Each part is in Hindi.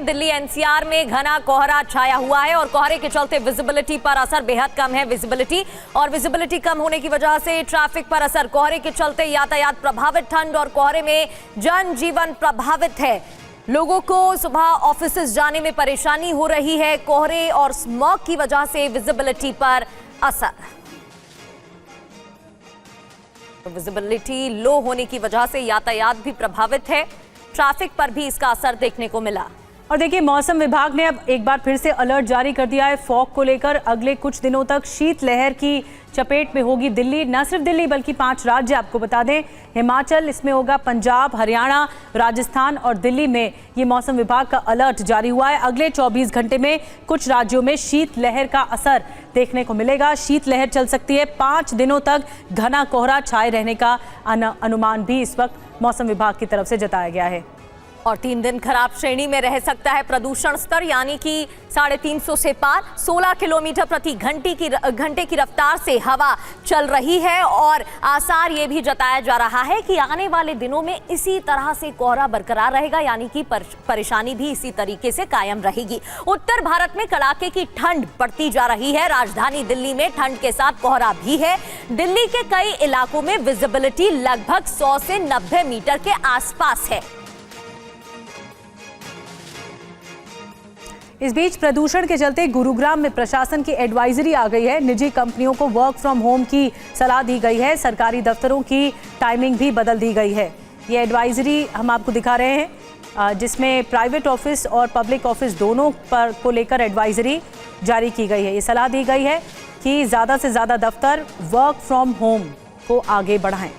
दिल्ली एनसीआर में घना कोहरा छाया हुआ है और कोहरे के चलते विजिबिलिटी पर असर बेहद कम है। विजिबिलिटी कम होने की वजह से ट्रैफिक पर असर, कोहरे के चलते यातायात प्रभावित, ठंड और कोहरे में जनजीवन प्रभावित है। लोगों को सुबह ऑफिस जाने में परेशानी हो रही है। कोहरे और स्मॉग की वजह से विजिबिलिटी पर असर, विजिबिलिटी लो होने की वजह से यातायात भी प्रभावित है। ट्रैफिक पर भी इसका असर देखने को मिला। और देखिए, मौसम विभाग ने अब एक बार फिर से अलर्ट जारी कर दिया है फॉग को लेकर। अगले कुछ दिनों तक शीतलहर की चपेट में होगी दिल्ली। न सिर्फ दिल्ली बल्कि 5 राज्य आपको बता दें, हिमाचल इसमें होगा, पंजाब, हरियाणा, राजस्थान और दिल्ली में ये मौसम विभाग का अलर्ट जारी हुआ है। अगले 24 घंटे में कुछ राज्यों में शीतलहर का असर देखने को मिलेगा। शीतलहर चल सकती है। 5 दिनों तक घना कोहरा छाए रहने का अनुमान भी इस वक्त मौसम विभाग की तरफ से जताया गया है। और 3 दिन खराब श्रेणी में रह सकता है प्रदूषण स्तर, यानी कि 350 से पार। 16 किलोमीटर प्रति घंटे की रफ्तार से हवा चल रही है और आसार ये भी जताया जा रहा है कि आने वाले दिनों में इसी तरह से कोहरा बरकरार रहेगा, यानी कि परेशानी भी इसी तरीके से कायम रहेगी। उत्तर भारत में कड़ाके की ठंड बढ़ती जा रही है। राजधानी दिल्ली में ठंड के साथ कोहरा भी है। दिल्ली के कई इलाकों में विजिबिलिटी लगभग 100 से 90 मीटर के आसपास है। इस बीच प्रदूषण के चलते गुरुग्राम में प्रशासन की एडवाइजरी आ गई है। निजी कंपनियों को वर्क फ्रॉम होम की सलाह दी गई है। सरकारी दफ्तरों की टाइमिंग भी बदल दी गई है। ये एडवाइजरी हम आपको दिखा रहे हैं, जिसमें प्राइवेट ऑफिस और पब्लिक ऑफिस दोनों पर को लेकर एडवाइजरी जारी की गई है। ये सलाह दी गई है कि ज़्यादा से ज़्यादा दफ्तर वर्क फ्रॉम होम को आगे बढ़ाएं।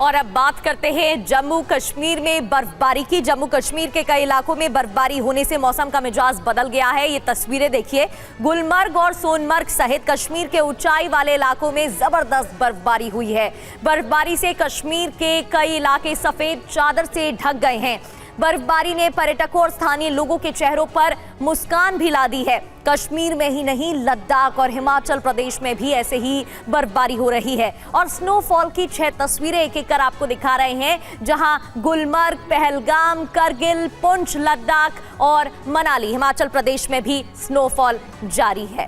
और अब बात करते हैं जम्मू कश्मीर में बर्फबारी की। जम्मू कश्मीर के कई इलाकों में बर्फबारी होने से मौसम का मिजाज बदल गया है। ये तस्वीरें देखिए, गुलमर्ग और सोनमर्ग सहित कश्मीर के ऊंचाई वाले इलाकों में जबरदस्त बर्फबारी हुई है। बर्फबारी से कश्मीर के कई इलाके सफेद चादर से ढक गए हैं। बर्फबारी ने पर्यटकों और स्थानीय लोगों के चेहरों पर मुस्कान भी ला दी है। कश्मीर में ही नहीं, लद्दाख और हिमाचल प्रदेश में भी ऐसे ही बर्फबारी हो रही है। और स्नोफॉल की 6 तस्वीरें एक एक कर आपको दिखा रहे हैं, जहां गुलमर्ग, पहलगाम, करगिल, पुंछ, लद्दाख और मनाली, हिमाचल प्रदेश में भी स्नोफॉल जारी है।